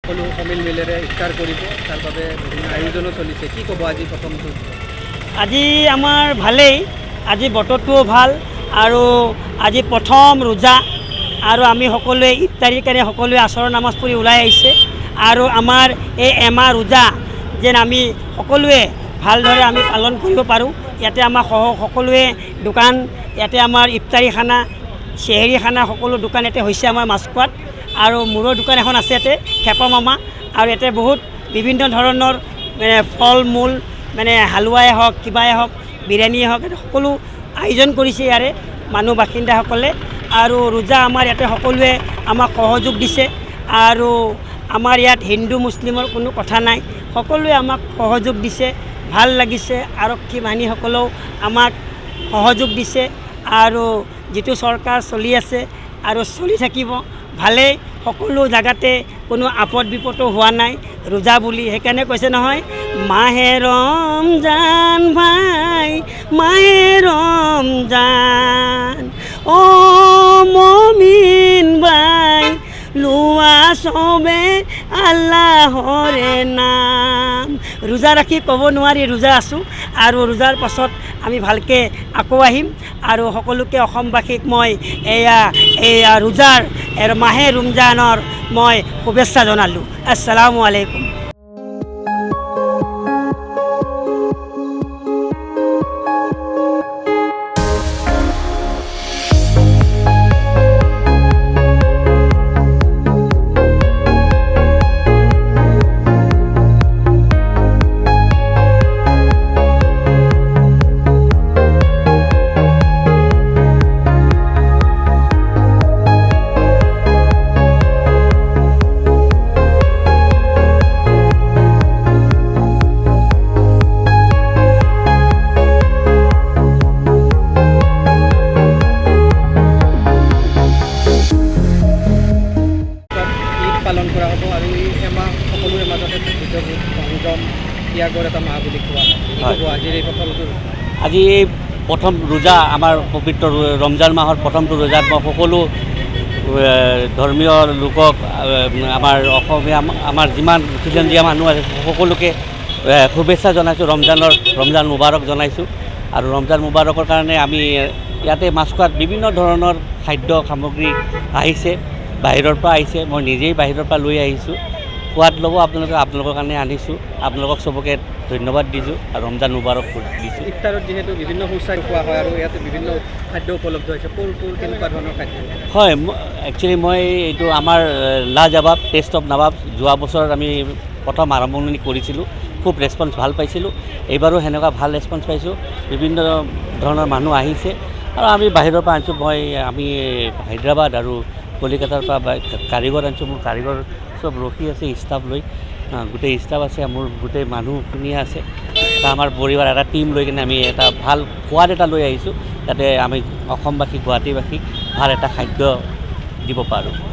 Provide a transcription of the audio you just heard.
সকলো সমিল মিলেৰে ইফতাৰ কৰিব তাৰ বাবে বিভিন্ন আয়োজনো চলিছে কি ক'ব আজি প্ৰথমটো আজি আমাৰ ভালেই আজি বতৰটোও ভাল আৰু আজি প্ৰথম ৰোজা আৰু আমি সকলোৱে ইফতাৰীৰ কাৰণে সকলোৱে আসৰৰ নামাজ পঢ়ি ওলাই আহিছে আৰু আমাৰ এই এমাহ ৰোজা যেন আমি সকলোৱে ভালদৰে আমি পালন কৰিব পাৰোঁ ইয়াতে আমাৰ সকলোৱে দোকান ইয়াতে আমাৰ ইফতাৰী খানা চেহেৰী খানা সকলো দোকান ইয়াতে হৈছে আমাৰ মাছখোৱাত আৰু মোৰো দোকান এখন আছে ইয়াতে খেপা মামা আৰু ইয়াতে বহুত বিভিন্ন ধৰণৰ ফল মূল হালোৱাই হওক কিবাই হওক বিৰিয়ানীয়ে হওক সকলো আয়োজন কৰিছে ইয়াৰে মানুহ বাসিন্দাসকলে আৰু ৰোজা আমাৰ ইয়াতে সকলোৱে আমাক সহযোগ দিছে আৰু আমাৰ ইয়াত হিন্দু মুছলিমৰ কোনো কথা নাই সকলোৱে আমাক সহযোগ দিছে ভাল লাগিছে আৰক্ষী বাহিনীসকলেও আমাক সহযোগ দিছে আৰু যিটো চৰকাৰ চলি আছে আৰু চলি থাকিব ভালেই সকলো জাগাতে কোনো আপদ বিপদো হোৱা নাই ৰোজা বুলি সেইকাৰণে কৈছে নহয় মাহে ৰমজান ভাই মাহে ৰমজান অ মমিন ভাই লোৱা চবে আল্লাহৰে নাম ৰোজা ৰাখি ক'ব নোৱাৰি ৰোজা আছোঁ আৰু ৰোজাৰ পাছত আমি ভালকৈ আকৌ আহিম আৰু সকলোকে অসমবাসীক মই এয়া ৰোজাৰ মাহে ৰমজানৰ মই শুভেচ্ছা জনালোঁ আসসালামু আলাইকুম পালন কৰা হ'ব আৰু এই এমাহ সকলোৰে মাজতে সংযম ত্যাগৰ এটা মাহ বুলি কোৱা হয় আজিৰ এই প্ৰথমটো আজি এই প্ৰথম ৰোজা আমাৰ পবিত্ৰ ৰমজান মাহৰ প্ৰথমটো ৰোজাত মই সকলো ধৰ্মীয় লোকক আমাৰ অসমীয়া আমাৰ যিমান খিলঞ্জীয়া মানুহ আছে সকলোকে শুভেচ্ছা জনাইছোঁ ৰমজান মুবাৰক জনাইছোঁ আৰু ৰমজান মুবাৰকৰ কাৰণে আমি ইয়াতে মাছখোৱাত বিভিন্ন ধৰণৰ খাদ্য সামগ্ৰী আহিছে বাহিৰৰ পৰা আহিছে মই নিজেই বাহিৰৰ পৰা লৈ আহিছোঁ সোৱাদ ল'ব আপোনালোকৰ কাৰণে আনিছোঁ আপোনালোকক চবকে ধন্যবাদ দিছোঁ আৰু ৰমজান মুবাৰক দিছোঁ ইফতাৰত যিহেতু বিভিন্ন সুস্বাদু খোৱা হয় আৰু ইয়াতে বিভিন্ন খাদ্য উপলব্ধ হৈছে কোৰ কেনেকুৱা ধৰণৰ খাদ্য হয় একচুৱেলি মই এইটো আমাৰ লাজবাব টেষ্ট অফ নৱাব যোৱা বছৰ আমি প্ৰথম আৰম্ভণি কৰিছিলোঁ খুব ৰেছপন্স ভাল পাইছিলোঁ এইবাৰো সেনেকুৱা ভাল ৰেছপন্স পাইছোঁ বিভিন্ন ধৰণৰ মানুহ আহিছে আৰু আমি বাহিৰৰ পৰা আনিছোঁ আমি হায়দৰাবাদ আৰু কলিকাতাৰ পৰা কাৰিকৰ আনিছোঁ মোৰ কাৰিকৰ চব ৰখি আছে ষ্টাফ লৈ গোটেই ষ্টাফ আছে মোৰ গোটেই মানুহখিনিয়ে আছে আমাৰ পৰিবাৰ এটা টীম লৈ কিনে আমি এটা ভাল সোৱাদ এটা লৈ আহিছোঁ যাতে আমি অসমবাসী গুৱাহাটীবাসীক ভাল এটা খাদ্য দিব পাৰোঁ